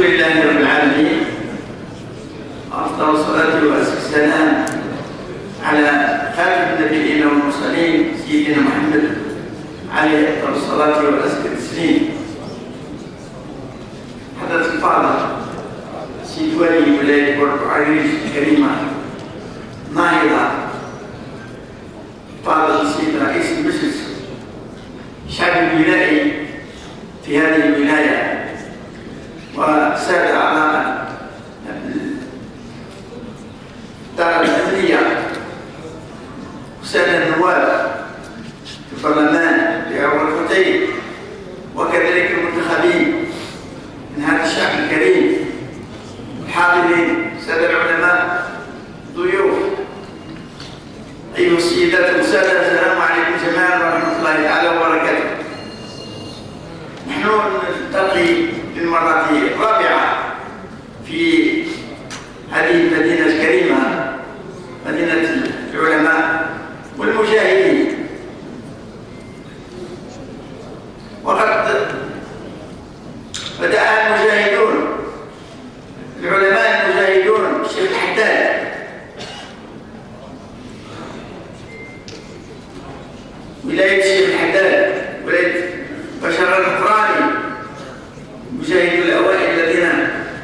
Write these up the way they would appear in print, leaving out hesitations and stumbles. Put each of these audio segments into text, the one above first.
لله رب العالمين، أفضل الصلاة والسلام على خاتم النبيين والمرسلين سيدنا محمد عليه أفضل الصلاة وأزكى التسليم. حضرة الفاضل سيد ولي ولاية بورتو عريش الكريمة، ناهضة فاضل السيد رئيس المجلس الشعب الولائي في هذه الولاية، وسادة أعضاء الدار الأمنية، وسادة النواب في البرلمان لغرفتين، وكذلك المنتخبين من هذا الشعب الكريم، الحاضرين، سادة العلماء، ضيوف، أيها السيدات والسادة، السلام عليكم جميعا ورحمة الله تعالى وبركاته. نحن نلتقي للمرة الرابعة في هذه المدينة الكريمة، مدينة العلماء والمجاهدين. وقد بدأ المجاهدون، العلماء المجاهدون، الشيخ الحداد ولاية الشيخ الحداد، ولاية بشر القراني، مجاهدو الأوائل الذين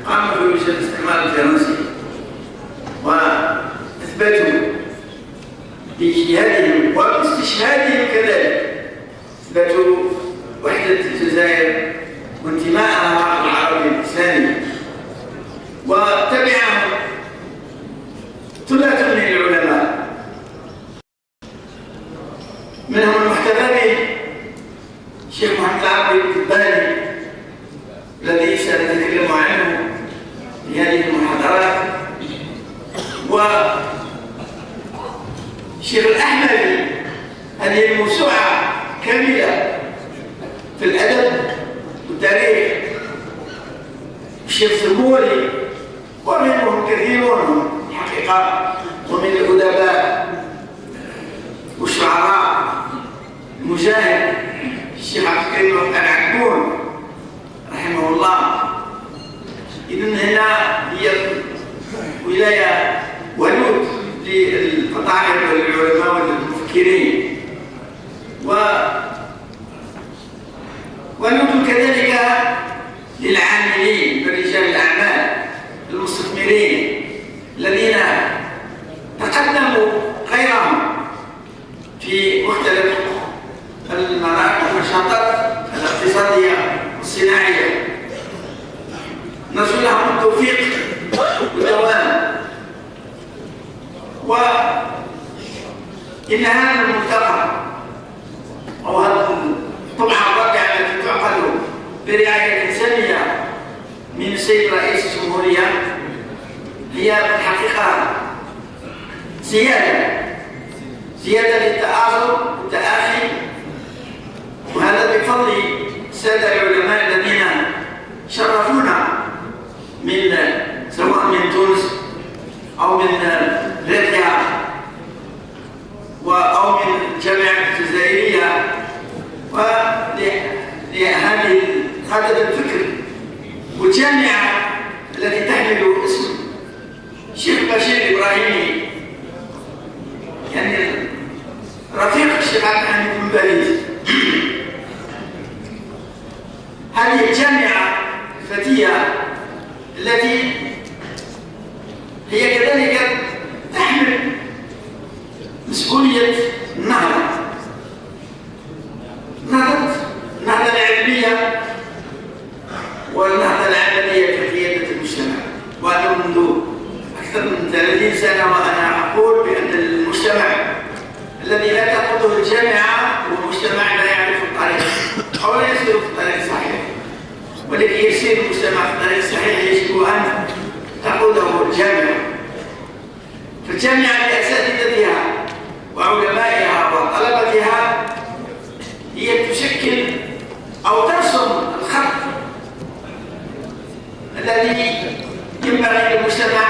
قاموا في الاستعمار الفرنسي وأثبتوا باجتهادهم وباستشهادهم كذلك أثبتوا وحدة الجزائر وانتمائها العربي الإسلامي، وتبعهم ثلاثة من العلماء، منهم المحتذى به الشيخ محمد العربي الكباني الذي سنتكلم عنه في هذه المحاضرات، والشيخ الأحمدي، هذه الموسوعة كاملة في الأدب والتاريخ، الشيخ الزموري، ومنهم كثيرون الحقيقة، ومن الأدباء والشعراء، المجاهد الشيخ عبد الكريم العكبون رحمه الله. إذن هنا هي ولاية ولود للفطاحل والعلماء والمفكرين، ولود كذلك للعاملين ورجال الأعمال المستثمرين الذين تقدموا غيرهم في مختلف النشاطات الاقتصادية والصناعية. نرجو لهم التوفيق والدوام. وإن هذا الملتقى أو هذه الطبعة الرابعة التي تعقد برعاية سامية من السيد رئيس الجمهورية هي الحقيقة زيادة للتآزر والتآخي، وهذا بفضل السادة العلماء الذين شرفونا من سواء من تونس أو من غيرها أو من الجامعة الجزائرية، ولهذه هذا الفكر والجامعة التي تحمل اسم الشيخ بشير إبراهيمي، يعني رفيق الشيخ عبد الحميد بن باريس. هذه الجامعة الفتية التي هي كذلك تحمل مسؤولية النهضة العلمية والنهضة العملية في قيادة المجتمع. وأنا منذ أكثر من 30 سنة وأنا أقول بأن المجتمع الذي لا تقوده الجامعة هو مجتمع لا يعرف الطريق أو لا يسير في الطريق الصحيح، ولكي يسير المجتمع في الطريق الصحيح يجب أن تقوده الجامعة. فالجامعة بأساتذتها وعلمائها وطلبتها هي تشكل أو ترسم الخط الذي ينبغي للمجتمع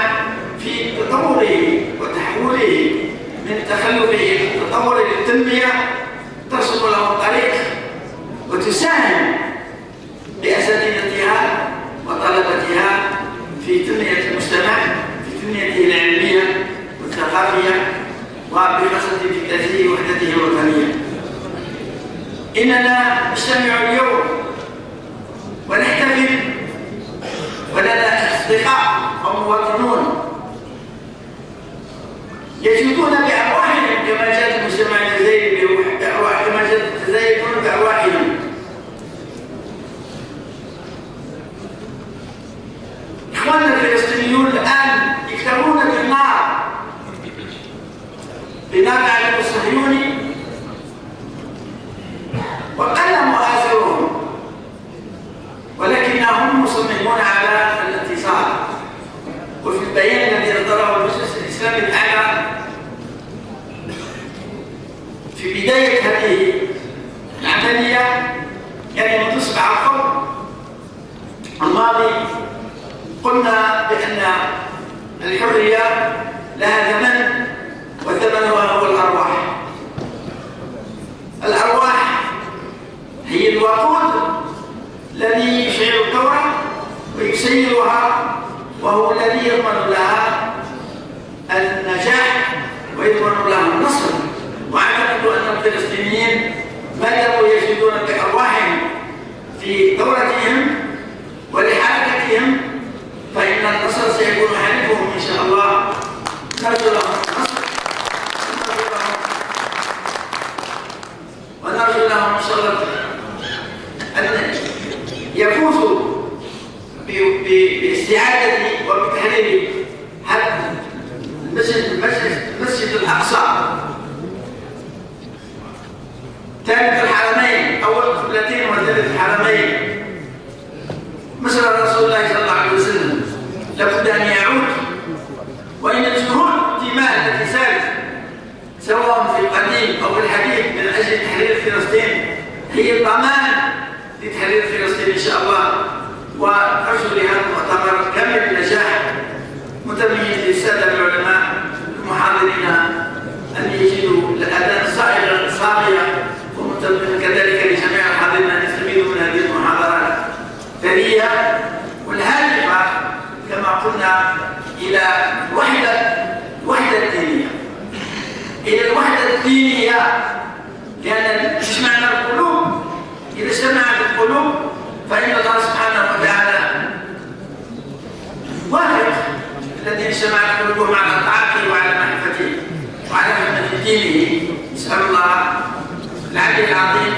في تطوره وتحوله من تخلفه التطور للتنمية، ترسم له الطريق وتساهم بأساتذتها وطلبتها إننا نجتمع اليوم ونحتفل ولنا أصدقاء أو مواطنون يجودون بأرواحهم كما جاءت المجتمع الجزائري بأرواح، كما جاءت الجزائر بأرواحهم. إخواننا الفلسطينيون الآن يكتبون بالنار العدو الصهيوني وقل مؤازرهم، ولكنهم مصممون على الاتصال. وفي البيان الذي أصدره المجلس الإسلامي الأعلى في بداية هذه العملية، يعني منذ 7 أفريقيا الماضي، قلنا بأن الحرية لها ثمن، وثمنها هو الأرواح. الأرواح هي الوقود الذي يشعل الثورة ويسيرها، وهو الذي يضمن لها النجاح ويضمن لها النصر. وأعتقد أن الفلسطينيين ما داموا يجدون بأرواحهم في ثورتهم ولحركتهم فإن النصر سيكون حليفهم إن شاء الله. نرجو لهم النصر ونرجو لهم إن شاء الله أن يفوزوا باستعادة وبتحرير حتى المسجد الأقصى ثالث الحرمين، أول قبلتين وثالث الحرمين، مثل رسول الله صلى الله عليه وسلم، لابد أن يعود. وإن الجهود الدماء التي سالت سواء في القديم أو في الحديث من أجل تحرير فلسطين هي ضمان لتحرير فلسطين إن شاء الله. وأرجو لهذا المؤتمر كامل النجاح، متميز للسادة العلماء المحاضرين أن يجدوا الأذان صاغية، ومتمم كذلك لجميع الحاضرين أن يستفيدوا من هذه المحاضرات الثرية والهادفة كما قلنا إلى الوحدة الدينية، إلى الوحدة الدينية، لأن تجمعنا القلوب. إذا اجتمعت القلوب فإن الله سبحانه وتعالى واحد الذي اجتمعت قلوبهم على طاعته وعلى معرفته وعلى خدمة دينه. نسأل الله العلي العظيم